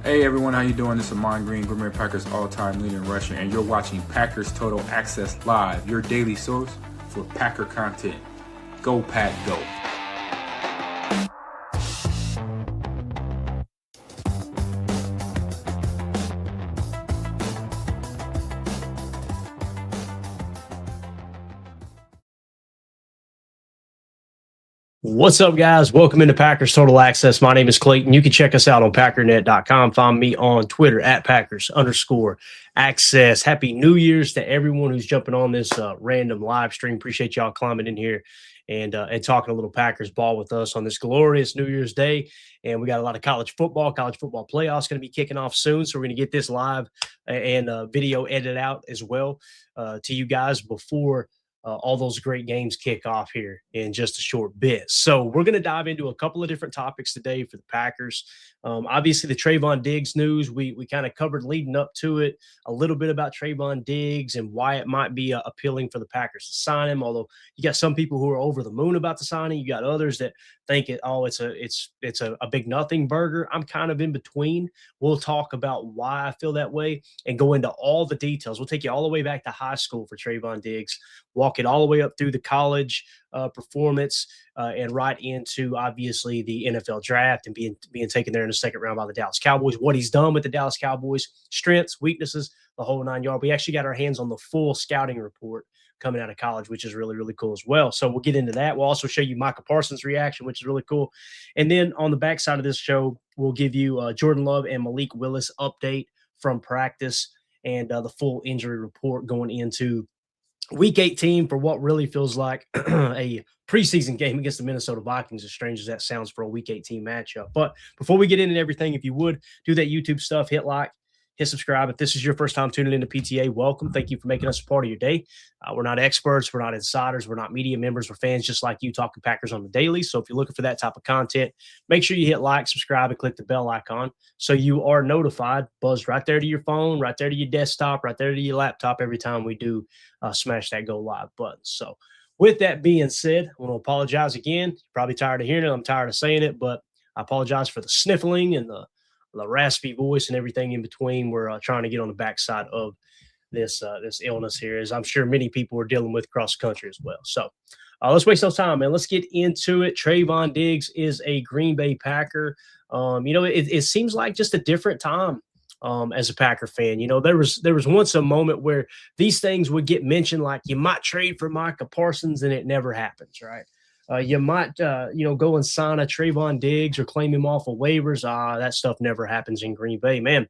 Hey everyone, how you doing? This is Amon Green, Green Bay Packers all-time leading rusher, and you're watching Packers Total Access Live, your daily source for Packer content. Go Pack, go! What's up, guys? Welcome into Packers Total Access. My name is Clayton. You can check us out on packernet.com. Find me on Twitter at Packers_access. Happy New Year's to everyone who's jumping on this random live stream. Appreciate y'all climbing in here and talking a little Packers ball with us on this glorious New Year's Day. And we got a lot of college football playoffs going to be kicking off soon. So we're going to get this live and video edited out as well to you guys before all those great games kick off here in just a short bit. So we're going to dive into a couple of different topics today for the Packers. Obviously, the Trevon Diggs news, we kind of covered leading up to it, a little bit about Trevon Diggs and why it might be appealing for the Packers to sign him. Although you got some people who are over the moon about the signing. You got others that think it's a big nothing burger. I'm kind of in between. We'll talk about why I feel that way and go into all the details. We'll take you all the way back to high school for Trevon Diggs, walk it all the way up through the college performance and right into obviously the NFL draft and being taken there in the second round by the Dallas Cowboys. What he's done with the Dallas Cowboys, strengths, weaknesses, the whole 9 yards. We actually got our hands on the full scouting report coming out of college, which is really, really cool as well. So we'll get into that. We'll also show you Micah Parsons' reaction, which is really cool. And then on the backside of this show, we'll give you Jordan Love and Malik Willis update from practice and the full injury report going into Week 18 for what really feels like a preseason game against the Minnesota Vikings, as strange as that sounds for a Week 18 matchup. But before we get into everything, if you would, do that YouTube stuff, hit like, hit subscribe. If this is your first time tuning into PTA, welcome. Thank you for making us a part of your day. We're not experts. We're not insiders. We're not media members. We're fans just like you talking Packers on the daily. So if you're looking for that type of content, make sure you hit like, subscribe, and click the bell icon so you are notified, buzzed right there to your phone, right there to your desktop, right there to your laptop every time we do smash that go live button. So with that being said, I want to apologize again. You're probably tired of hearing it. I'm tired of saying it, but I apologize for the sniffling and the raspy voice and everything in between. We're trying to get on the backside of this illness here, as I'm sure many people are dealing with across the country as well. So let's waste no time, man. Let's get into it. Trevon Diggs is a Green Bay Packer. It seems like just a different time as a Packer fan. There was once a moment where these things would get mentioned, like you might trade for Micah Parsons, and it never happens, right? You might, go and sign a Trevon Diggs or claim him off of waivers. That stuff never happens in Green Bay, man.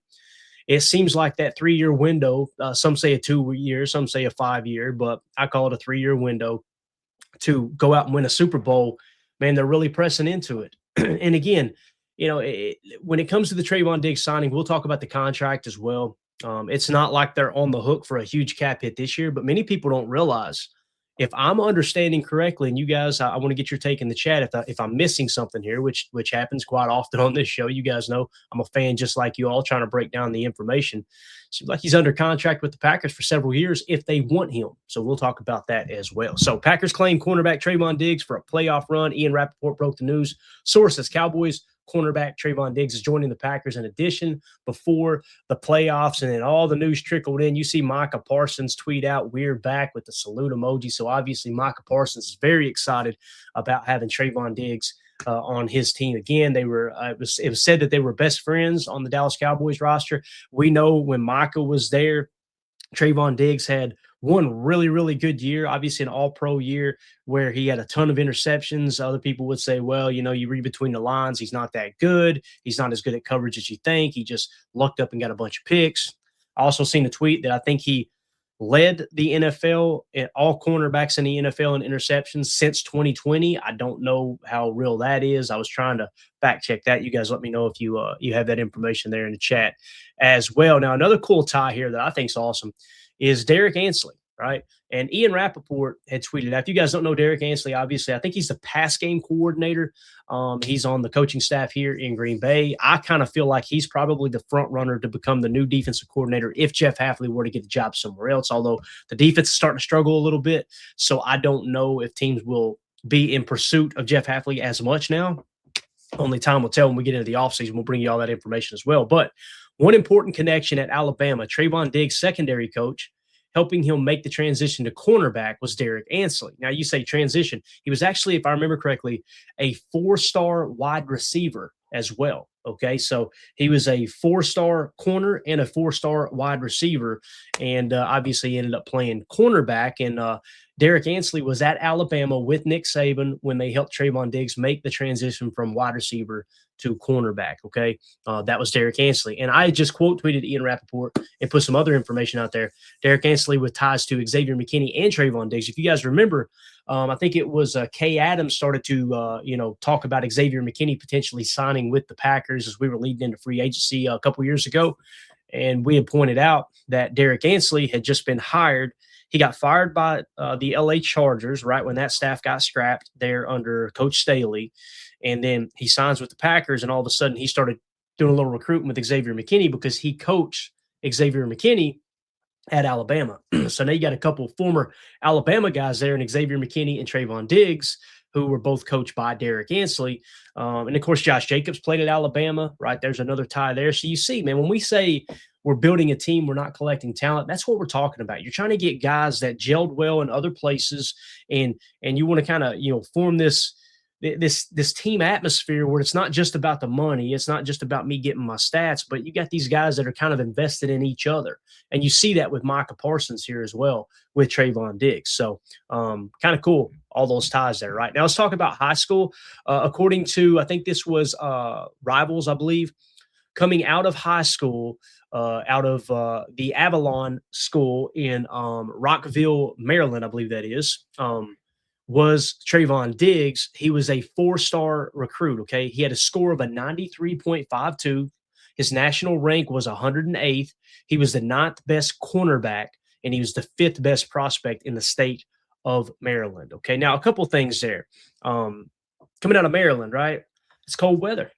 It seems like that 3-year window, some say a 2-year, some say a 5-year, but I call it a 3-year window to go out and win a Super Bowl. Man, they're really pressing into it. And again, when it comes to the Trevon Diggs signing, we'll talk about the contract as well. It's not like they're on the hook for a huge cap hit this year, but many people don't realize, if I'm understanding correctly, and you guys, I want to get your take in the chat if I'm missing something here, which happens quite often on this show. You guys know I'm a fan just like you all, trying to break down the information. Seems like he's under contract with the Packers for several years if they want him. So we'll talk about that as well. So Packers claim cornerback Trevon Diggs for a playoff run. Ian Rappaport broke the news. Sources: Cowboys cornerback Trevon Diggs is joining the Packers in addition before the playoffs, and then all the news trickled in. You see Micah Parsons tweet out "We're back" with the salute emoji. So obviously Micah Parsons is very excited about having Trevon Diggs on his team again. They were it was said that they were best friends on the Dallas Cowboys roster. We know when Micah was there, Trevon Diggs had one really, really good year, obviously an all-pro year where he had a ton of interceptions. Other people would say, well, you read between the lines, he's not that good. He's not as good at coverage as you think. He just lucked up and got a bunch of picks. I also seen a tweet that I think he led the NFL at all cornerbacks in the NFL in interceptions since 2020. I don't know how real that is. I was trying to fact check that. You guys let me know if you have that information there in the chat as well. Now, another cool tie here that I think is awesome is Derek Ansley, right? And Ian Rappaport had tweeted out. If you guys don't know Derek Ansley, obviously, I think he's the pass game coordinator. He's on the coaching staff here in Green Bay. I kind of feel like he's probably the front runner to become the new defensive coordinator if Jeff Hafley were to get the job somewhere else, although the defense is starting to struggle a little bit. So I don't know if teams will be in pursuit of Jeff Hafley as much now. Only time will tell when we get into the offseason. We'll bring you all that information as well. But one important connection at Alabama, Trevon Diggs' secondary coach, helping him make the transition to cornerback was Derek Ansley. Now, you say transition. He was actually, if I remember correctly, a 4-star wide receiver as well. Okay, so he was a 4-star corner and a 4-star wide receiver, and obviously ended up playing cornerback. And Derek Ansley was at Alabama with Nick Saban when they helped Trevon Diggs make the transition from wide receiver to cornerback. Okay, that was Derek Ansley. And I just quote tweeted Ian Rappaport and put some other information out there. Derek Ansley with ties to Xavier McKinney and Trevon Diggs. If you guys remember, I think it was Kay Adams started to, talk about Xavier McKinney potentially signing with the Packers as we were leading into free agency a couple years ago. And we had pointed out that Derek Ansley had just been hired. He got fired by the LA Chargers right when that staff got scrapped there under Coach Staley. And then he signs with the Packers, and all of a sudden he started doing a little recruiting with Xavier McKinney because he coached Xavier McKinney at Alabama. So now you got a couple of former Alabama guys there, and Xavier McKinney and Trevon Diggs, who were both coached by Derek Ansley. And, of course, Josh Jacobs played at Alabama, right? There's another tie there. So you see, man, when we say we're building a team, we're not collecting talent, that's what we're talking about. You're trying to get guys that gelled well in other places, and you want to kind of, form this team atmosphere where it's not just about the money. It's not just about me getting my stats, but you got these guys that are kind of invested in each other. And you see that with Micah Parsons here as well with Trevon Diggs. So kind of cool, all those ties there, right? Now let's talk about high school. According to, I think this was Rivals, I believe, coming out of high school, out of the Avalon School in Rockville, Maryland, I believe that is, was Trevon Diggs. He was a 4-star recruit, okay? He had a score of a 93.52. His national rank was 108th. He was the 9th best cornerback, and he was the 5th best prospect in the state of Maryland, okay? Now, a couple things there. Coming out of Maryland, right? It's cold weather.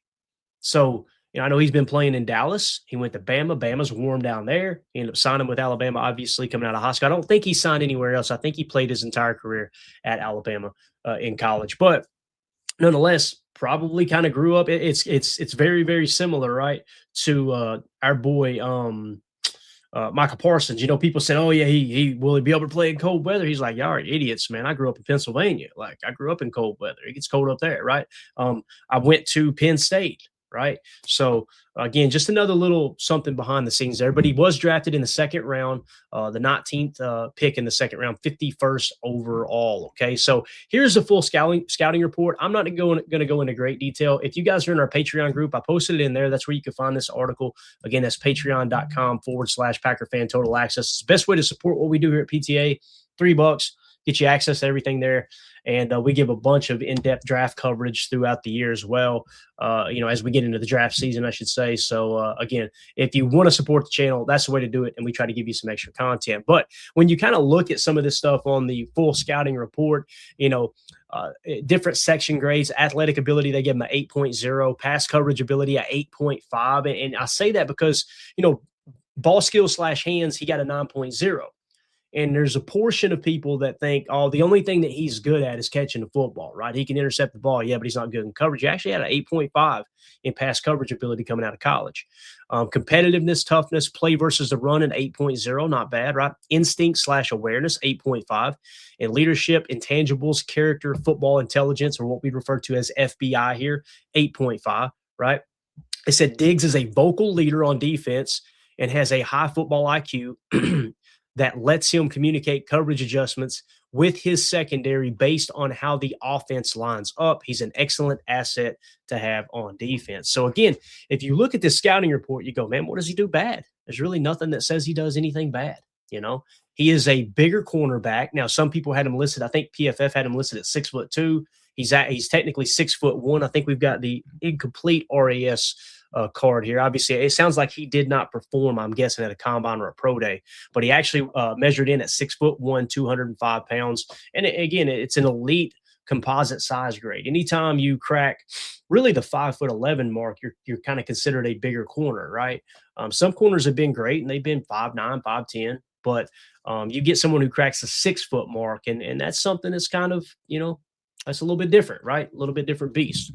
So, I know he's been playing in Dallas. He went to Bama. Bama's warm down there. He ended up signing with Alabama, obviously, coming out of high school. I don't think he signed anywhere else. I think he played his entire career at Alabama in college. But nonetheless, probably kind of grew up. It's very, very similar, right, to our boy Micah Parsons. People said, oh, yeah, he will he be able to play in cold weather? He's like, y'all are idiots, man. I grew up in Pennsylvania. Like, I grew up in cold weather. It gets cold up there, right? I went to Penn State. Right. So, again, just another little something behind the scenes there. But he was drafted in the second round, the 19th pick in the second round, 51st overall. Okay. So here's the full scouting report. I'm not going to go into great detail. If you guys are in our Patreon group, I posted it in there. That's where you can find this article. Again, that's patreon.com/Packer Fan Total Access. It's the best way to support what we do here at PTA. $3. Get you access to everything there. And we give a bunch of in-depth draft coverage throughout the year as well, as we get into the draft season, I should say. So, again, if you want to support the channel, that's the way to do it, and we try to give you some extra content. But when you kind of look at some of this stuff on the full scouting report, different section grades, athletic ability, they give them an 8.0, pass coverage ability at 8.5. And I say that because, ball skills / hands, he got a 9.0. And there's a portion of people that think, oh, the only thing that he's good at is catching the football, right? He can intercept the ball, yeah, but he's not good in coverage. He actually had an 8.5 in pass coverage ability coming out of college. Competitiveness, toughness, play versus the run, an 8.0, not bad, right? Instinct / awareness, 8.5. And leadership, intangibles, character, football intelligence, or what we refer to as FBI here, 8.5, right? They said Diggs is a vocal leader on defense and has a high football IQ that lets him communicate coverage adjustments with his secondary based on how the offense lines up. He's an excellent asset to have on defense. So, again, if you look at this scouting report, you go, man, what does he do bad? There's really nothing that says he does anything bad. He is a bigger cornerback. Now, some people had him listed. I think PFF had him listed at 6'2". He's technically 6'1". I think we've got the incomplete RAS card here. Obviously, it sounds like he did not perform, I'm guessing, at a combine or a pro day, but he actually measured in at 6'1", 205 pounds. And again, it's an elite composite size grade. Anytime you crack really the 5'11" mark, you're kind of considered a bigger corner, right? Some corners have been great and they've been 5'9", 5'10", but you get someone who cracks the 6 foot mark, and that's something that's kind of, That's a little bit different, right? A little bit different beast.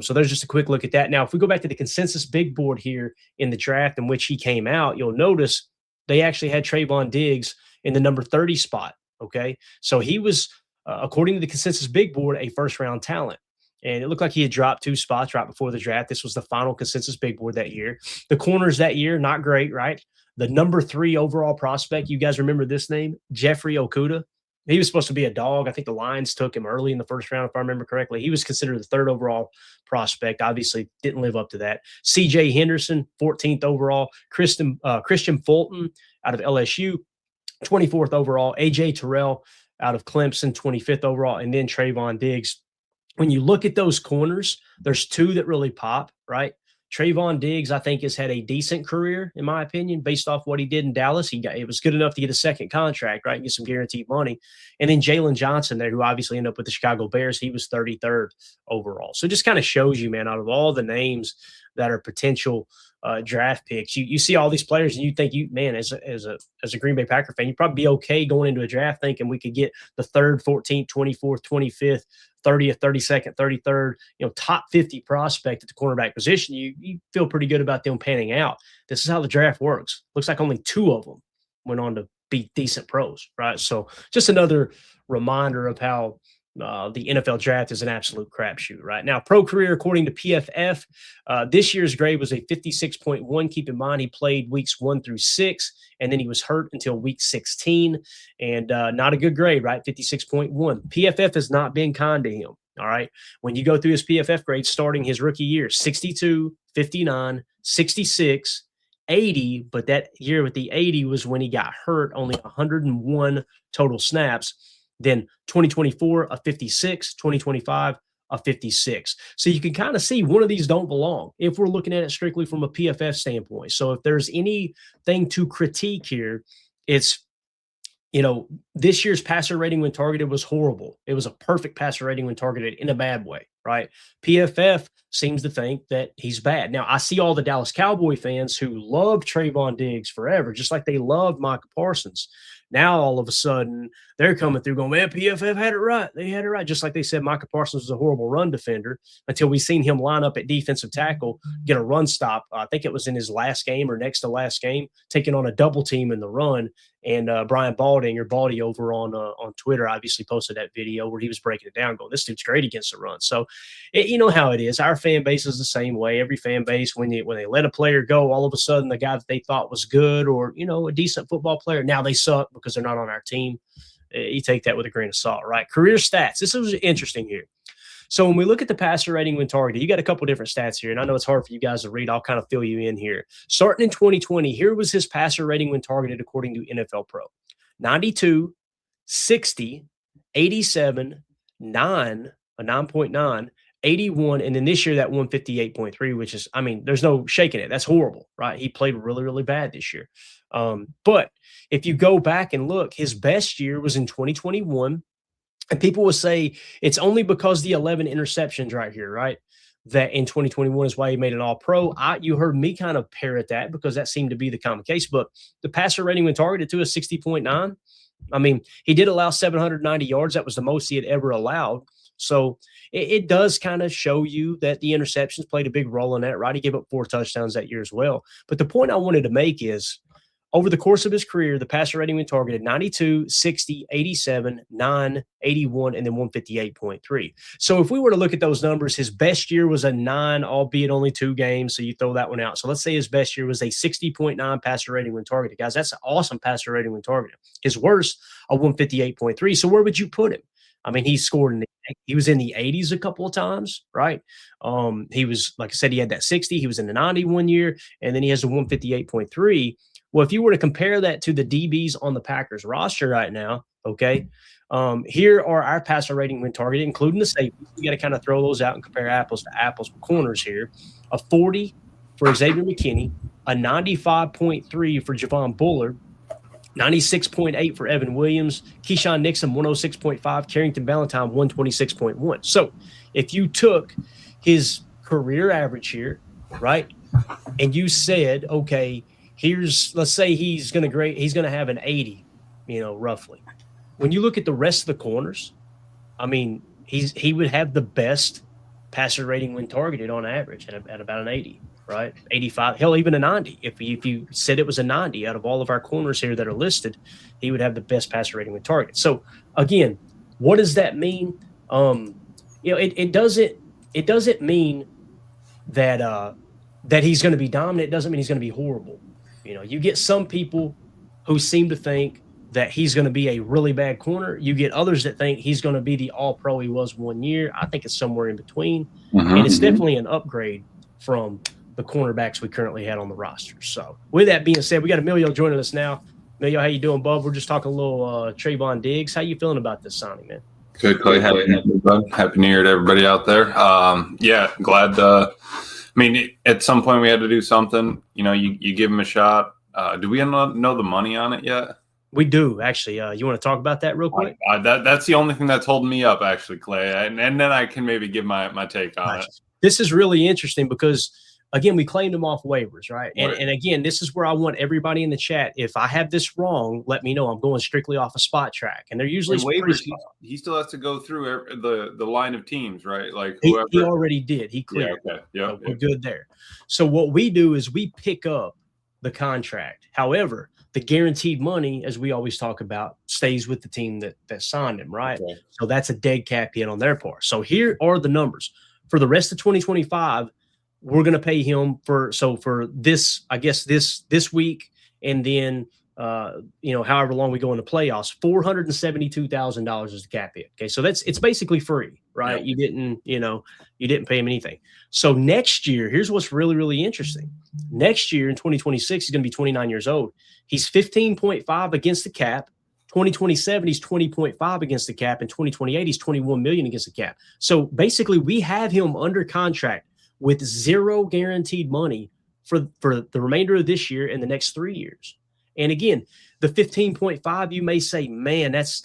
So there's just a quick look at that. Now, if we go back to the consensus big board here in the draft in which he came out, you'll notice they actually had Trevon Diggs in the number 30 spot. Okay. So he was, according to the consensus big board, a first round talent. And it looked like he had dropped 2 spots right before the draft. This was the final consensus big board that year. The corners that year, not great, right? The number 3 overall prospect, you guys remember this name? Jeffrey Okudah. He was supposed to be a dog. I think the Lions took him early in the first round, if I remember correctly. He was considered the 3rd overall prospect. Obviously, didn't live up to that. C.J. Henderson, 14th overall. Christian Fulton out of LSU, 24th overall. A.J. Terrell out of Clemson, 25th overall. And then Trevon Diggs. When you look at those corners, there's 2 that really pop, right? Trevon Diggs, I think, has had a decent career, in my opinion, based off what he did in Dallas. It was good enough to get a second contract, right, and get some guaranteed money. And then Jalen Johnson there, who obviously ended up with the Chicago Bears, he was 33rd overall. So it just kind of shows you, man, out of all the names that are potential draft picks, you see all these players and you think, as a Green Bay Packer fan, you'd probably be okay going into a draft thinking we could get the 3rd, 14th, 24th, 25th, 30th, 32nd, 33rd, top 50 prospect at the cornerback position. You feel pretty good about them panning out. This is how the draft works. Looks like only 2 of them went on to be decent pros, right? So just another reminder of how the NFL draft is an absolute crapshoot, right? Now, pro career, according to PFF, this year's grade was a 56.1. Keep in mind, he played weeks 1 through 6, and then he was hurt until week 16, and not a good grade, right? 56.1. PFF has not been kind to him, all right? When you go through his PFF grades starting his rookie year, 62, 59, 66, 80, but that year with the 80 was when he got hurt, only 101 total snaps. Then 2024, a 56, 2025, a 56. So you can kind of see one of these don't belong if we're looking at it strictly from a PFF standpoint. So if there's anything to critique here, it's, this year's passer rating when targeted was horrible. It was a perfect passer rating when targeted in a bad way, right? PFF seems to think that he's bad. Now, I see all the Dallas Cowboy fans who loved Trevon Diggs forever, just like they loved Micah Parsons. Now, all of a sudden, they're coming through going, man, PFF had it right. They had it right. Just like they said Micah Parsons was a horrible run defender until we seen him line up at defensive tackle, get a run stop. I think it was in his last game or next to last game, taking on a double team in the run. And Brian Baldy over on Twitter obviously posted that video where he was breaking it down, going, this dude's great against the run. So you know how it is. Our fan base is the same way. Every fan base, when they let a player go, all of a sudden the guy that they thought was good or, a decent football player, now they suck because they're not on our team. You take that with a grain of salt, right? Career stats. This is interesting here. So when we look at the passer rating when targeted, you got a couple different stats here, and I know it's hard for you guys to read. I'll kind of fill you in here. Starting in 2020, here was his passer rating when targeted according to NFL Pro. 92, 60, 87, 9, a 9.9, 81, and then this year that 158.3, which is, there's no shaking it. That's horrible, right? He played really, really bad this year. But if you go back and look, his best year was in 2021. And people will say it's only because the 11 interceptions right here, right? That in 2021 is why he made an all-pro. You heard me kind of parrot that because that seemed to be the common case. But the passer rating when targeted to is 60.9. He did allow 790 yards. That was the most he had ever allowed. So it does kind of show you that the interceptions played a big role in that, right? He gave up 4 touchdowns that year as well. But the point I wanted to make is, over the course of his career, the passer rating when targeted 92, 60, 87, 9, 81, and then 158.3. So if we were to look at those numbers, his best year was a 9, albeit only 2 games. So you throw that one out. So let's say his best year was a 60.9 passer rating when targeted. Guys, that's an awesome passer rating when targeted. His worst, a 158.3. So where would you put him? He was in the 80s a couple of times, right? He was, like I said, he had that 60. He was in the 90 one year, and then he has a 158.3. Well, if you were to compare that to the DBs on the Packers roster right now, okay, here are our passer rating when targeted, including the safeties. We got to kind of throw those out and compare apples to apples with corners here. A 40 for Xavier McKinney, a 95.3 for Javon Bullard, 96.8 for Evan Williams, Keyshawn Nixon, 106.5, Carrington Valentine, 126.1. So if you took his career average here, right, and you said, okay, let's say he's going to have an 80, roughly. When you look at the rest of the corners, he would have the best passer rating when targeted on average at about an 80, right? 85, hell, even a 90. If you said it was a 90 out of all of our corners here that are listed, he would have the best passer rating when targeted. So again, what does that mean? It doesn't mean that he's going to be dominant. It doesn't mean he's going to be horrible. You get some people who seem to think that he's going to be a really bad corner. You get others that think he's going to be the all-pro he was 1 year. I think it's somewhere in between. And it's definitely an upgrade from the cornerbacks we currently had on the roster. So with that being said, we got Emilio joining us now. Emilio, how you doing, bub? We're just talking a little Trevon Diggs. How you feeling about this signing, man? Good, Clay. Happy New Year to everybody out there. Glad at some point we had to do something. You give him a shot. Do we know the money on it yet? We do, actually. You want to talk about that real quick? That's the only thing that's holding me up, actually, Clay. And then I can maybe give my take on it. This is really interesting because, again, we claimed him off waivers, right? And again, this is where I want everybody in the chat. If I have this wrong, let me know. I'm going strictly off a spot track. And they're usually waivers. He still has to go through the line of teams, right? Like whoever. He already did. He cleared. Yeah, okay. Yeah, we're good there. So what we do is we pick up the contract. However, the guaranteed money, as we always talk about, stays with the team that signed him, right? Okay. So that's a dead cap hit on their part. So here are the numbers. For the rest of 2025, we're going to pay him for this, I guess, this week, and then however long we go into playoffs, $472,000 is the cap hit. Okay, so it's basically free, right? Yeah. You didn't pay him anything. So next year, here's what's really, really interesting. Next year in 2026, he's going to be 29 years old. He's 15.5 against the cap. 2027, he's 20.5 against the cap. In 2028, he's 21 million against the cap. So basically, we have him under contract with zero guaranteed money for the remainder of this year and the next 3 years. And again, the 15.5, you may say, man, that's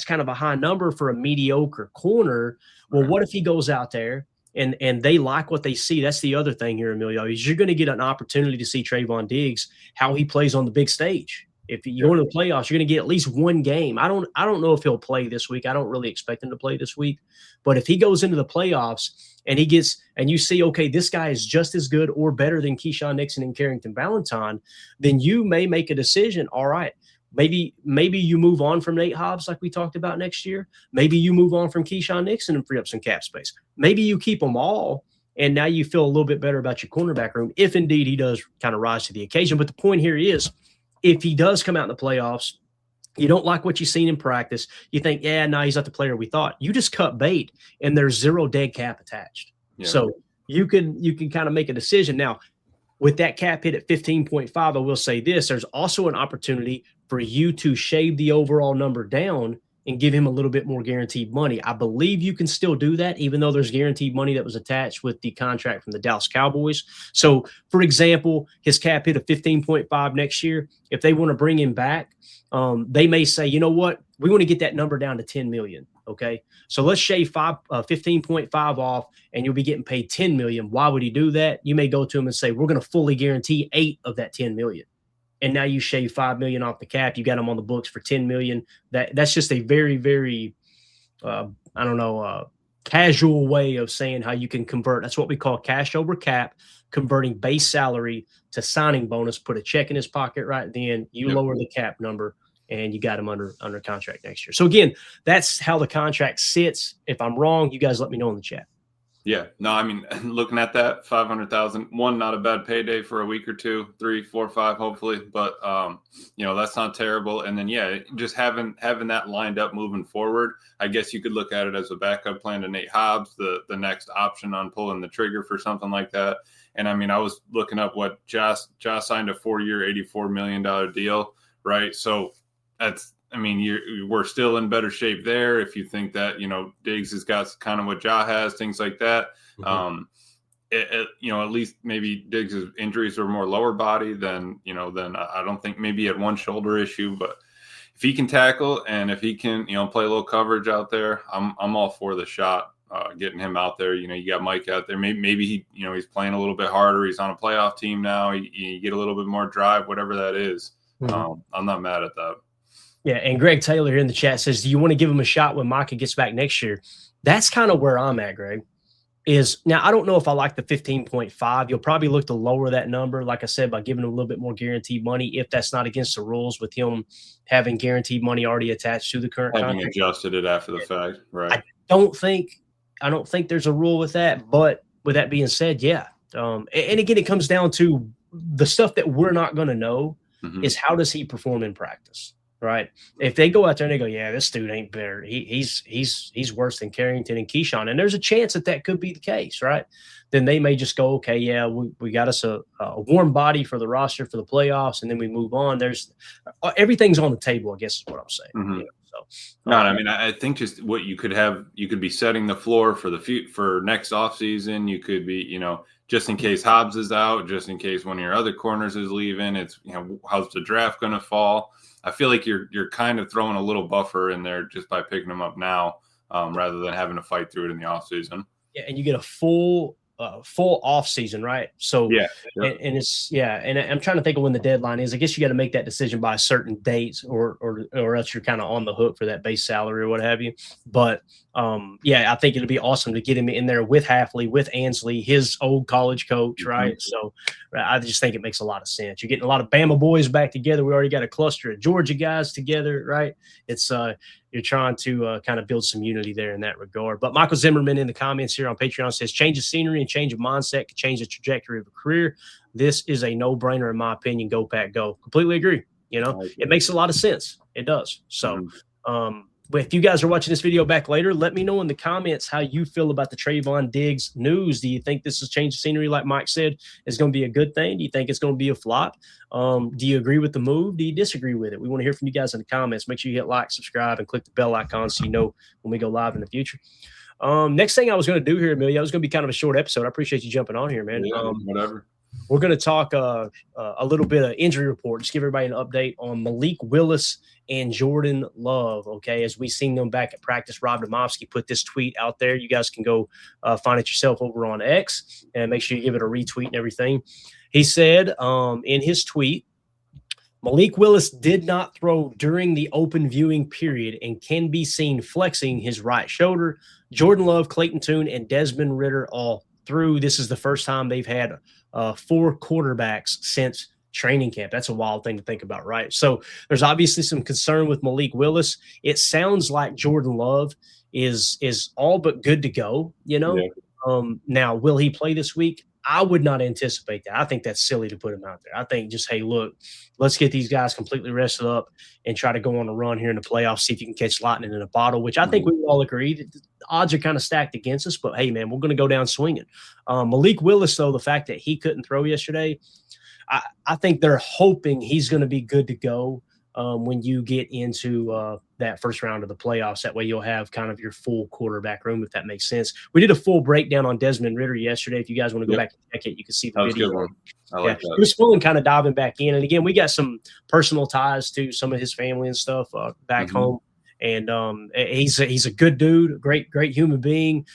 kind of a high number for a mediocre corner. Well, what if he goes out there and they like what they see? That's the other thing here, Emilio, is you're going to get an opportunity to see Trevon Diggs, how he plays on the big stage. If you go into the playoffs, you're going to get at least one game. I don't know if he'll play this week. I don't really expect him to play this week. But if he goes into the playoffs and you see, okay, this guy is just as good or better than Keyshawn Nixon and Carrington Valentine, then you may make a decision. All right, maybe you move on from Nate Hobbs like we talked about next year. Maybe you move on from Keyshawn Nixon and free up some cap space. Maybe you keep them all, and now you feel a little bit better about your cornerback room if indeed he does kind of rise to the occasion. But the point here is, if he does come out in the playoffs, you don't like what you've seen in practice, you think, he's not the player we thought. You just cut bait, and there's zero dead cap attached. Yeah. So you can kind of make a decision. Now, with that cap hit at 15.5, I will say this. There's also an opportunity for you to shave the overall number down and give him a little bit more guaranteed money. I believe you can still do that, even though there's guaranteed money that was attached with the contract from the Dallas Cowboys. So, for example, his cap hit of 15.5 next year. If they want to bring him back, they may say, you know what, we want to get that number down to 10 million. Okay, so let's shave 15.5 off, and you'll be getting paid 10 million. Why would he do that? You may go to him and say, we're going to fully guarantee 8 of that 10 million. And now you shave 5 million off the cap. You got them on the books for 10 million. That's just a very, very, casual way of saying how you can convert. That's what we call cash over cap, converting base salary to signing bonus. Put a check in his pocket right then. You lower the cap number, and you got him under contract next year. So again, that's how the contract sits. If I'm wrong, you guys let me know in the chat. Yeah, no, I mean, looking at that, 500,000, one, not a bad payday for a week or 2, 3, 4, 5, hopefully, but that's not terrible. And then just having that lined up moving forward, I guess you could look at it as a backup plan to Nate Hobbs, the next option on pulling the trigger for something like that. And I mean, I was looking up what Josh signed a 4-year, $84 million deal, right? So we're still in better shape there. If you think that, Diggs has got kind of what Ja has, things like that. Mm-hmm. At least maybe Diggs' injuries are more lower body than I don't think maybe he had one shoulder issue, but if he can tackle and if he can, play a little coverage out there, I'm all for the shot, getting him out there. You got Mike out there. Maybe he, he's playing a little bit harder. He's on a playoff team now. You get a little bit more drive, whatever that is. Mm-hmm. I'm not mad at that. Yeah, and Greg Taylor here in the chat says, do you want to give him a shot when Micah gets back next year? That's kind of where I'm at, Greg. Is now I don't know if I like the 15.5. You'll probably look to lower that number, like I said, by giving him a little bit more guaranteed money, if that's not against the rules with him having guaranteed money already attached to the current Having contract. adjusted it after the fact, right? I don't think there's a rule with that. But with that being said, yeah. And again, it comes down to the stuff that we're not going to know is how does he perform in practice. Right. If they go out there and they go, yeah, this dude ain't better. He's worse than Carrington and Keyshawn. And there's a chance that could be the case. Right. Then they may just go, okay, yeah, we got us a warm body for the roster for the playoffs. And then we move on. Everything's on the table, I guess is what I'm saying. You know, so, no, I mean, I think just what you could be setting the floor for for next offseason. You could be, you know, just in case Hobbs is out, just in case one of your other corners is leaving. It's, you know, how's the draft going to fall? I feel like you're kind of throwing a little buffer in there just by picking them up now, rather than having to fight through it in the off season. Yeah, and you get a full off season, right? So yeah. And it's and I'm trying to think of when the deadline is. I guess you got to make that decision by a certain date, or else you're kind of on the hook for that base salary or what have you. But I think it'd be awesome to get him in there with Halfley, with Ansley, his old college coach, right? So I just think it makes a lot of sense. You're getting a lot of Bama boys back together. We already got a cluster of Georgia guys together, right? It's you're trying to kind of build some unity there in that regard. But Michael Zimmerman in the comments here on Patreon says, change of scenery and change of mindset could change the trajectory of a career. This is a no-brainer, in my opinion. Go, Pack, go. Completely agree. You know, it makes a lot of sense. It does. So, if you guys are watching this video back later, let me know in the comments how you feel about the Trevon Diggs news. Do you think this is change of scenery, like Mike said, is going to be a good thing? Do you think it's going to be a flop? Do you agree with the move? Do you disagree with it? We want to hear from you guys in the comments. Make sure you hit like, subscribe, and click the bell icon so you know when we go live in the future. Next thing I was going to do here, Amelia, it was going to be kind of a short episode. I appreciate you jumping on here, man. Yeah, whatever. We're going to talk a little bit of injury report. Just give everybody an update on Malik Willis and Jordan Love. Okay, as we seen them back at practice, Rob Domofsky put this tweet out there. You guys can go find it yourself over on X and make sure you give it a retweet and everything. He said in his tweet, Malik Willis did not throw during the open viewing period and can be seen flexing his right shoulder. Jordan Love, Clayton Tune, and Desmond Ridder all through. This is the first time they've had 4 quarterbacks since training camp. That's a wild thing to think about, right? So there's obviously some concern with Malik Willis. It sounds like Jordan Love is all but good to go, you know? Yeah. Now, will he play this week? I would not anticipate that. I think that's silly to put him out there. I think just, hey, look, let's get these guys completely rested up and try to go on a run here in the playoffs, see if you can catch lightning in a bottle, which I think we all agree. The odds are kind of stacked against us, but, hey, man, we're going to go down swinging. Malik Willis, though, the fact that he couldn't throw yesterday, I think they're hoping he's going to be good to go when you get into that first round of the playoffs. That way you'll have kind of your full quarterback room, if that makes sense. We did a full breakdown on Desmond Ridder yesterday. If you guys want to go back and check it, you can see the video. Good one. I like that. It was fun kind of diving back in. And, again, we got some personal ties to some of his family and stuff back home. And he's a good dude, great human being.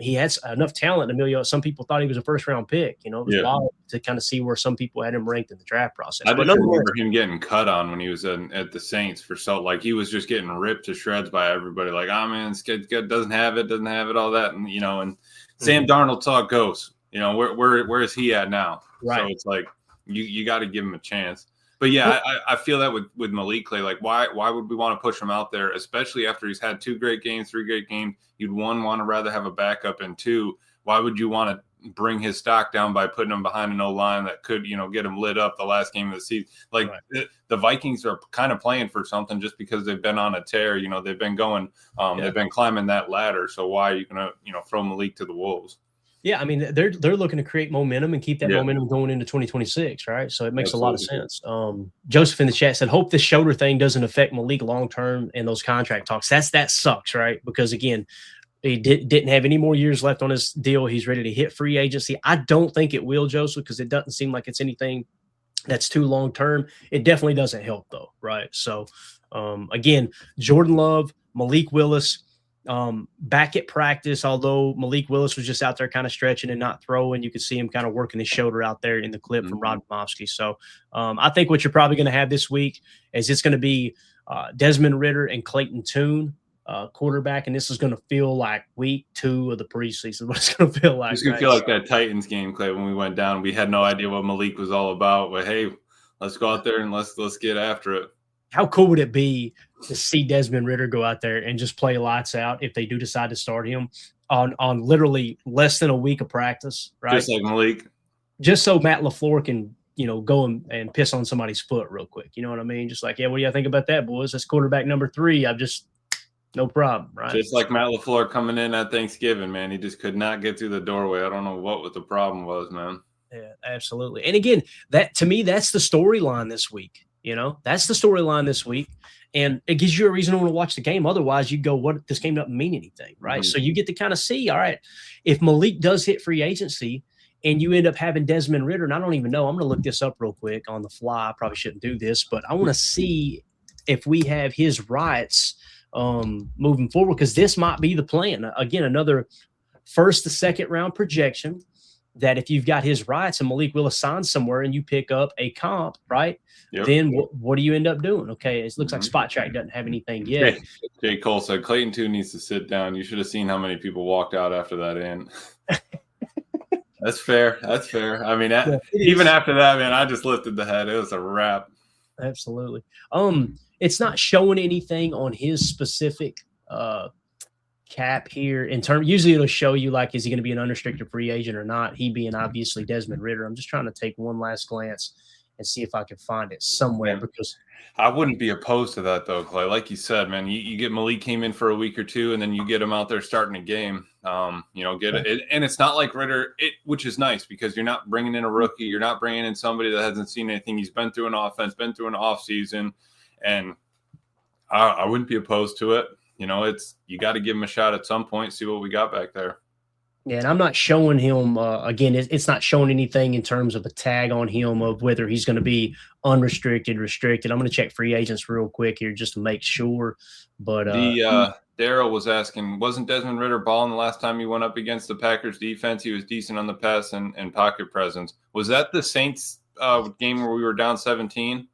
He has enough talent, Emilio. Some people thought he was a first-round pick. You know, it was wild to kind of see where some people had him ranked in the draft process. I just remember him getting cut on when he was at the Saints like he was just getting ripped to shreds by everybody. Like, oh man, this kid doesn't have it, all that, and you know. And Sam Darnold talk goes. You know, where is he at now? Right. So it's like you got to give him a chance. But yeah, I feel that with Malik Clay, like why would we want to push him out there, especially after he's had 2 great games, 3 great games? You'd want to rather have a backup, and 2, why would you want to bring his stock down by putting him behind an O-line that could, you know, get him lit up the last game of the season? Like the Vikings are kind of playing for something just because they've been on a tear. You know, they've been going, they've been climbing that ladder. So why are you gonna, you know, throw Malik to the wolves? Yeah, I mean, they're looking to create momentum and keep that momentum going into 2026, right? So it makes a lot of sense. Joseph in the chat said, hope this shoulder thing doesn't affect Malik long-term in those contract talks. That sucks, right? Because, again, he didn't have any more years left on his deal. He's ready to hit free agency. I don't think it will, Joseph, because it doesn't seem like it's anything that's too long-term. It definitely doesn't help, though, right? So, again, Jordan Love, Malik Willis, back at practice, although Malik Willis was just out there kind of stretching and not throwing. You could see him kind of working his shoulder out there in the clip from Rob Domofsky. So I think what you're probably going to have this week is it's going to be Desmond Ridder and Clayton Tune, quarterback, and this is going to feel like week 2 of the preseason. What it's going to feel like. It's going to feel like that Titans game, Clay, when we went down. We had no idea what Malik was all about, but hey, let's go out there and let's get after it. How cool would it be to see Desmond Ridder go out there and just play lights out if they do decide to start him on literally less than a week of practice, right? Just like Malik. Just so Matt LaFleur can, go and piss on somebody's foot real quick. You know what I mean? Just like, yeah, what do you think about that, boys? That's quarterback number 3. No problem, right? Just like Matt LaFleur coming in at Thanksgiving, man. He just could not get through the doorway. I don't know what the problem was, man. Yeah, absolutely. And again, that to me, that's the storyline this week. That's the storyline this week. And it gives you a reason to want to watch the game. Otherwise, you go, what, this game doesn't mean anything, right? Mm-hmm. So you get to kind of see, all right, if Malik does hit free agency and you end up having Desmond Ridder, and I don't even know, I'm going to look this up real quick on the fly. I probably shouldn't do this, but I want to see if we have his rights moving forward, because this might be the plan. Again, another first to second round projection that if you've got his rights and Malik Willis signs somewhere and you pick up a comp, right? Yep. Then what do you end up doing? Okay, it looks like Spot Track doesn't have anything yet. J. Cole said Clayton too needs to sit down. You should have seen how many people walked out after that in. That's fair. I mean, even after that, man, I just lifted the head. It was a wrap. Absolutely. It's not showing anything on his specific cap here in terms. Usually it'll show you like, is he going to be an unrestricted free agent or not? He being obviously Desmond Ridder. I'm just trying to take one last glance and see if I can find it somewhere, because I wouldn't be opposed to that though, Clay. Like you said, man, you get Malik came in for a week or two, and then you get him out there starting a game. Get it, and it's not like Ridder, which is nice because you're not bringing in a rookie, you're not bringing in somebody that hasn't seen anything. He's been through an offense, been through an off season, and I wouldn't be opposed to it. You got to give him a shot at some point, see what we got back there. Yeah, and I'm not showing him, again, it's not showing anything in terms of a tag on him of whether he's going to be unrestricted, restricted. I'm going to check free agents real quick here just to make sure. But Darryl was asking, wasn't Desmond Ridder balling the last time he went up against the Packers defense? He was decent on the pass and pocket presence. Was that the Saints game where we were down 17?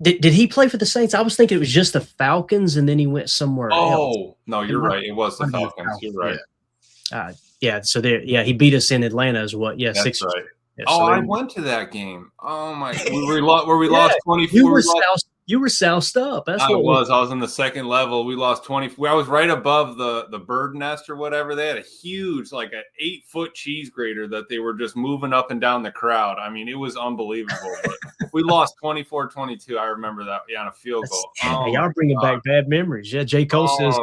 Did he play for the Saints? I was thinking it was just the Falcons, and then he went somewhere else. Oh, no, you're right. It was the Falcons. You're right. Yeah. So he beat us in Atlanta as what? Yeah, that's 6. Right. Yeah, I went to that game. Oh my! We lost 24. You were soused up. That's what I was. I was on the second level. We lost 24. I was right above the bird nest or whatever. They had a huge, like an 8-foot cheese grater that they were just moving up and down the crowd. I mean, it was unbelievable. But we lost 24-22. I remember that. Yeah, on a field goal. Y'all bringing back bad memories. Yeah, J. Cole says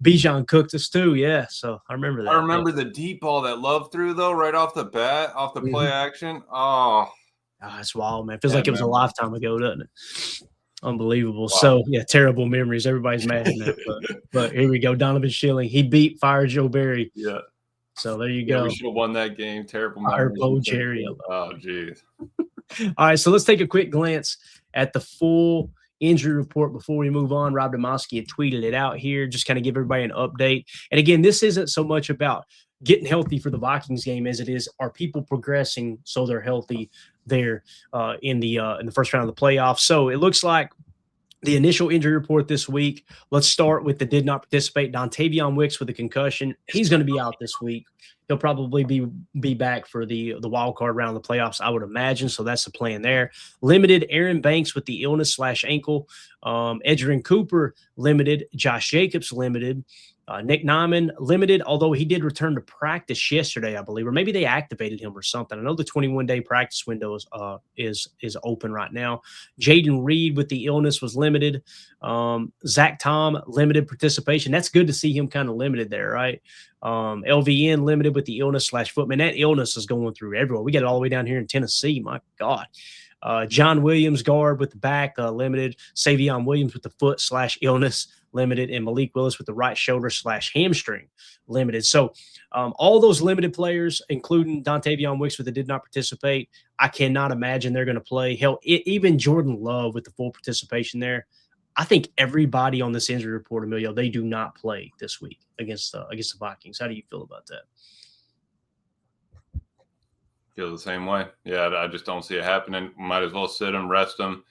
Bijan cooked us too. Yeah, so I remember that. I remember the deep ball that Love threw though, right off the bat, off the play action. Oh, it's wild, man. Feels like it was a lifetime ago, doesn't it? Unbelievable. Wow. So, yeah, terrible memories. Everybody's mad at that. But here we go. Donovan Schilling. He beat Fire Joe Barry. Yeah. So there you go. We should have won that game. Terrible memories. Bo Cherry. Oh, geez. All right, so let's take a quick glance at the full injury report before we move on. Rob Demoski had tweeted it out here, just kind of give everybody an update. And again, this isn't so much about getting healthy for the Vikings game as it is, are people progressing so they're healthy there in the first round of the playoffs. So it looks like the initial injury report this week. Let's start with the did not participate. Dontavion Wicks with a concussion. He's going to be out this week. He'll probably be back for the wild card round of the playoffs, I would imagine. So that's the plan there. Limited Aaron Banks with the illness / ankle. Edgerrin Cooper limited. Josh Jacobs limited. Nick Nyman limited, although he did return to practice yesterday, I believe, or maybe they activated him or something. I know the 21-day practice window is open right now. Jaden Reed with the illness was limited. Zach Tom limited participation. That's good to see him kind of limited there, right? LVN limited with the illness / foot. Man, that illness is going through everywhere. We got it all the way down here in Tennessee. My God. John Williams, guard with the back, limited. Savion Williams with the foot / illness, limited. And Malik Willis with the right shoulder / hamstring, limited. So all those limited players, including Dontavion Wicks with the did not participate, I cannot imagine they're going to play. Hell, even Jordan Love with the full participation there. I think everybody on this injury report, Emilio, they do not play this week against the Vikings. How do you feel about that? Feel the same way. Yeah, I just don't see it happening. Might as well sit him, rest him.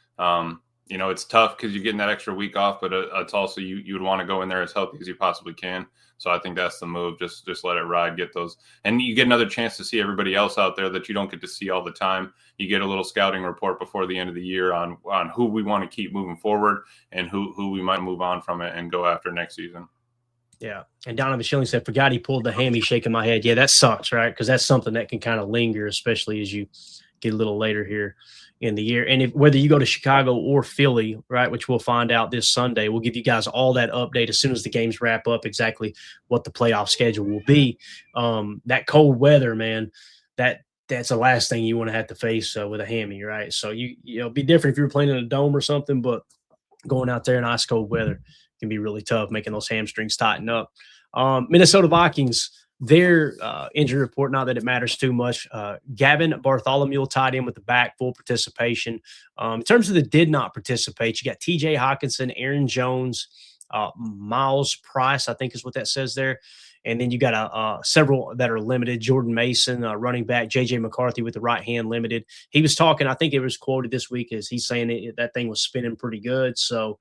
you know, it's tough because you're getting that extra week off, but it's also you would want to go in there as healthy as you possibly can. So I think that's the move. Just let it ride, get those, and you get another chance to see everybody else out there that you don't get to see all the time. You get a little scouting report before the end of the year on who we want to keep moving forward and who we might move on from it and go after next season. Yeah. And Donovan Schilling said, forgot he pulled the hammy, shaking my head. Yeah, that sucks, right? Because that's something that can kind of linger, especially as you get a little later here in the year. And whether you go to Chicago or Philly, right, which we'll find out this Sunday, we'll give you guys all that update as soon as the games wrap up, exactly what the playoff schedule will be. That cold weather, man, that's the last thing you want to have to face with a hammy, right? So it'll be different if you were playing in a dome or something, but going out there in ice cold weather can be really tough, making those hamstrings tighten up. Minnesota Vikings, their injury report, not that it matters too much. Gavin Bartholomew tied in with the back, full participation. In terms of the did not participate, you got TJ Hawkinson, Aaron Jones, Miles Price, I think is what that says there. And then you got several that are limited. Jordan Mason, running back, J.J. McCarthy with the right hand limited. He was talking, I think it was quoted this week as he's saying that thing was spinning pretty good. So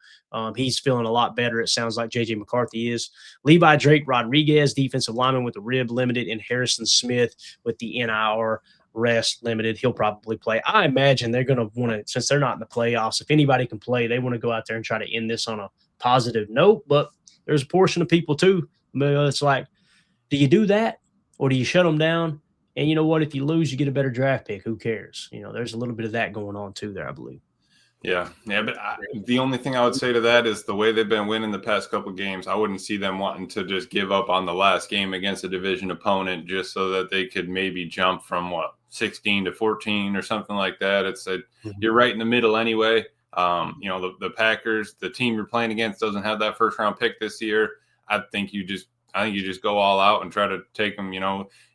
he's feeling a lot better, it sounds like J.J. McCarthy is. Levi Drake Rodriguez, defensive lineman with the rib limited, and Harrison Smith with the NIR rest limited. He'll probably play. I imagine they're going to want to, since they're not in the playoffs, if anybody can play, they want to go out there and try to end this on a positive note. But there's a portion of people too, it's like, do you do that or do you shut them down? And you know what? If you lose, you get a better draft pick. Who cares? There's a little bit of that going on too there, I believe. Yeah. But the only thing I would say to that is the way they've been winning the past couple of games, I wouldn't see them wanting to just give up on the last game against a division opponent just so that they could maybe jump from 16 to 14 or something like that. It's you're right in the middle anyway. The Packers, the team you're playing against doesn't have that first round pick this year. I think you just go all out and try to take them.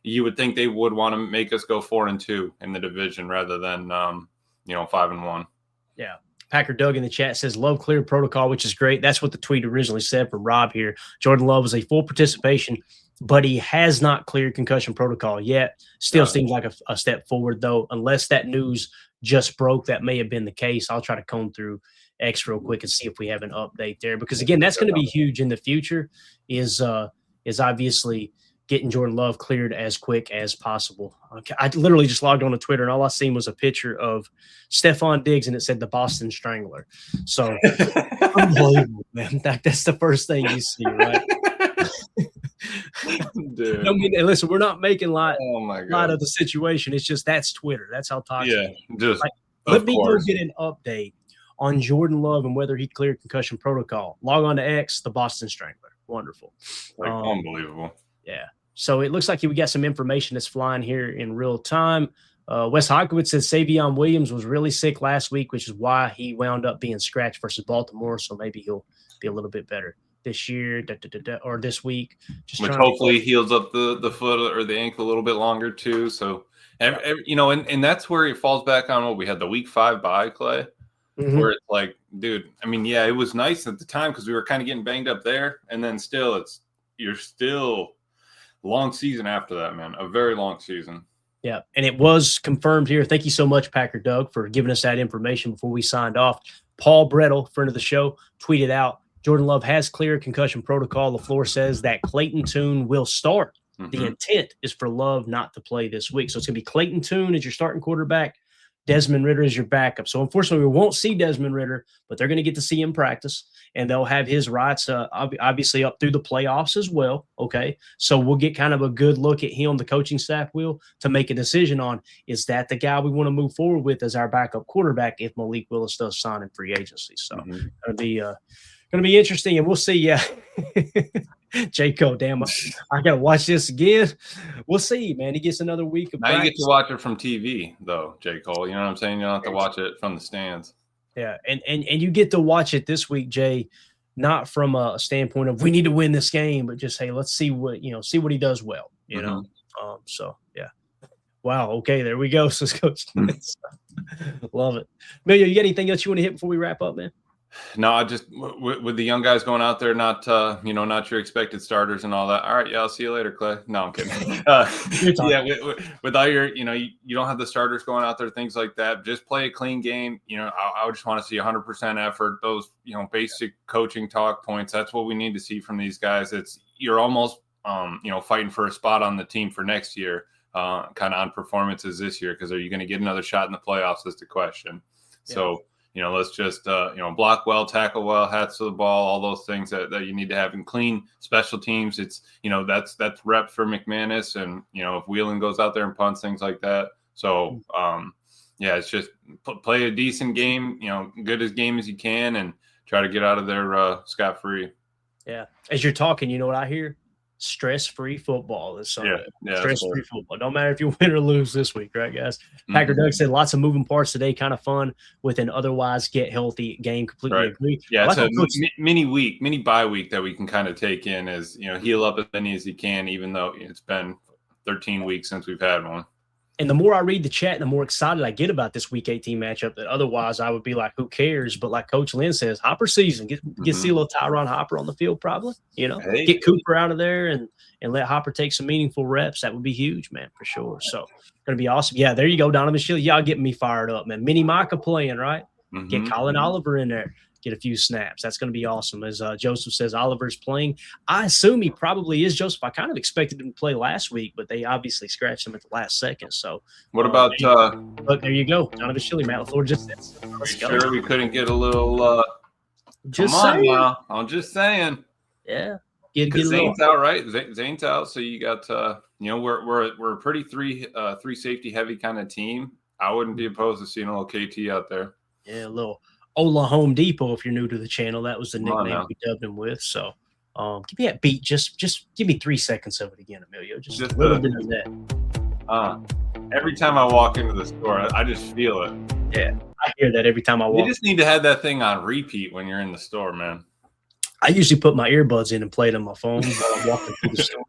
You would think they would want to make us go 4-2 in the division rather than 5-1. Yeah. Packer Doug in the chat says Love cleared protocol, which is great. That's what the tweet originally said for Rob here. Jordan Love was a full participation, but he has not cleared concussion protocol yet. Still seems like a step forward, though. Unless that news just broke, that may have been the case. I'll try to comb through X real quick and see if we have an update there. Because, again, that's going to be huge in the future is obviously getting Jordan Love cleared as quick as possible. I literally just logged on to Twitter, and all I seen was a picture of Stephon Diggs, and it said the Boston Strangler. So, unbelievable, man. That's the first thing you see, right? Dude. Listen, we're not making light of the situation. It's just that's Twitter. That's how toxic it is. Just let me go get an update on Jordan Love and whether he cleared concussion protocol. Log on to X, the Boston Strangler. Wonderful. Unbelievable. Yeah. So it looks like we got some information that's flying here in real time. Wes Hodkowitz says Savion Williams was really sick last week, which is why he wound up being scratched versus Baltimore. So maybe he'll be a little bit better this year or this week. Which hopefully heals up the foot or the ankle a little bit longer too. So, and that's where it falls back on what we had the week 5 bye, Clay. Mm-hmm. Where it's like, dude, it was nice at the time because we were kind of getting banged up there. And then you're still long season after that, man. A very long season. Yeah. And it was confirmed here. Thank you so much, Packer Doug, for giving us that information before we signed off. Paul Brettel, friend of the show, tweeted out, Jordan Love has cleared concussion protocol. LaFleur says that Clayton Tune will start. Mm-hmm. The intent is for Love not to play this week. So it's going to be Clayton Tune as your starting quarterback. Desmond Ridder is your backup. So, unfortunately, we won't see Desmond Ridder, but they're going to get to see him practice, and they'll have his rights obviously up through the playoffs as well, okay? So we'll get kind of a good look at him, the coaching staff will, to make a decision on, is that the guy we want to move forward with as our backup quarterback if Malik Willis does sign in free agency. So it'll be going to be interesting, and we'll see. Yeah. J. Cole, damn, I got to watch this again. We'll see, man. He gets another week of practice. Now you get to watch it from TV, though, J. Cole. You know what I'm saying? You don't have to watch it from the stands. Yeah, and you get to watch it this week, Jay, not from a standpoint of we need to win this game, but just, hey, let's see what he does well, you know? So, yeah. Wow, okay, there we go. So let's go. Love it. Emilio, you got anything else you want to hit before we wrap up, man? No, I just with the young guys going out there, not not your expected starters and all that. All right, yeah, I'll see you later, Clay. No, I'm kidding. Yeah, with all your, you don't have the starters going out there, things like that. Just play a clean game. I would just want to see 100% effort. Those, basic coaching talk points. That's what we need to see from these guys. You're almost, fighting for a spot on the team for next year, kind of on performances this year, because are you going to get another shot in the playoffs is the question. Yeah. So. Let's just, block well, tackle well, hats to the ball, all those things that you need to have in clean special teams. It's, that's reps for McManus. And, if Whelan goes out there and punts, things like that. So, it's just play a decent game, good as game as you can, and try to get out of there scot-free. Yeah. As you're talking, you know what I hear? Stress-free football this Sunday. Yeah, stress-free football. Don't matter if you win or lose this week, right, guys? Packer Doug said lots of moving parts today, kind of fun with an otherwise get healthy game. Completely agree. Yeah, it's a mini bye week that we can kind of take in as, heal up as many as you can, even though it's been 13 weeks since we've had one. And the more I read the chat, the more excited I get about this Week 18 matchup. That otherwise I would be like, who cares? But like Coach Lynn says, Hopper season. Get see a little Tyron Hopper on the field, probably. Get Cooper out of there and let Hopper take some meaningful reps. That would be huge, man, for sure. So going to be awesome. Yeah, there you go, Donovan Shilly. Y'all getting me fired up, man. Mini Micah playing, right? Get Colin Oliver in there. Get a few snaps. That's going to be awesome. As Joseph says, Oliver's playing. I assume he probably is, Joseph. I kind of expected him to play last week, but they obviously scratched him at the last second. So, what about? Look, there you go, Donovan Shilly, Matt LaFleur just said. Are you sure we couldn't get a little? Just come on saying. Now. I'm just saying. Yeah, get Zane's out, right? Zane's out, so you got we're a pretty three safety heavy kind of team. I wouldn't be opposed to seeing a little KT out there. Yeah, a little Ola Home Depot, if you're new to the channel. That was the nickname we dubbed him with. So give me that beat. Just give me 3 seconds of it again, Emilio. Just a little bit of that. Every time I walk into the store, I just feel it. Yeah, I hear that every time I walk. You just need to have that thing on repeat when you're in the store, man. I usually put my earbuds in and play it on my phone while I'm walking through the store.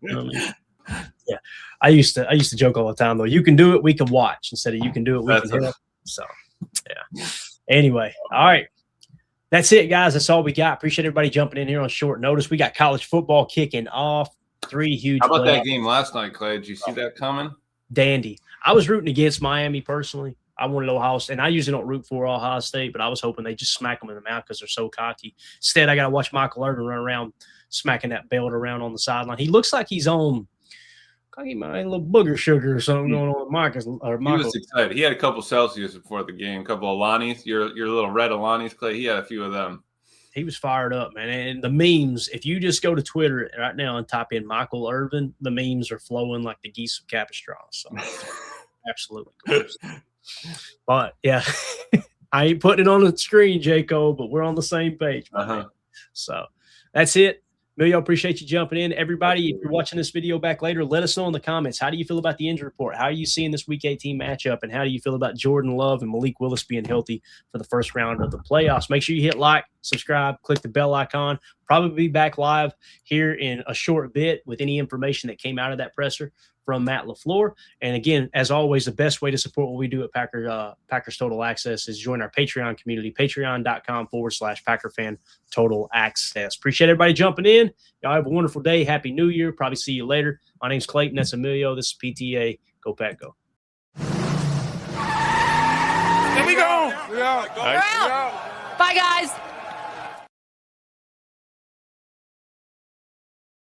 Yeah, I used to joke all the time, though. You can do it, we can watch, instead of you can do it, we can help. So, yeah. Anyway, all right. That's it, guys. That's all we got. Appreciate everybody jumping in here on short notice. We got college football kicking off. 3 huge. How about that game last night, Clay? Did you see that coming? Dandy. I was rooting against Miami personally. I wanted Ohio State, and I usually don't root for Ohio State, but I was hoping they just smack them in the mouth because they're so cocky. Instead, I got to watch Michael Irvin run around smacking that belt around on the sideline. He looks like he's on – a little booger sugar or something going on with Marcus. He was excited. He had a couple Celsius before the game, a couple Alanis, your little red Alanis, Clay. He had a few of them. He was fired up, man. And the memes, if you just go to Twitter right now and type in Michael Irvin, the memes are flowing like the geese of Capistrano. So absolutely gorgeous. But yeah, I ain't putting it on the screen, Jaco, but we're on the same page. So that's it. Emilio, appreciate you jumping in. Everybody, if you're watching this video back later, let us know in the comments. How do you feel about the injury report? How are you seeing this Week 18 matchup? And how do you feel about Jordan Love and Malik Willis being healthy for the first round of the playoffs? Make sure you hit like, subscribe, click the bell icon. Probably be back live here in a short bit with any information that came out of that presser from Matt LaFleur. And again, as always, the best way to support what we do at Packers Total Access is join our Patreon community, patreon.com/PackerFan Total Access. Appreciate everybody jumping in. Y'all have a wonderful day. Happy New Year. Probably see you later. My name's Clayton. That's Emilio. This is PTA. Go Pack Go. Here we go. We're out. Bye, guys.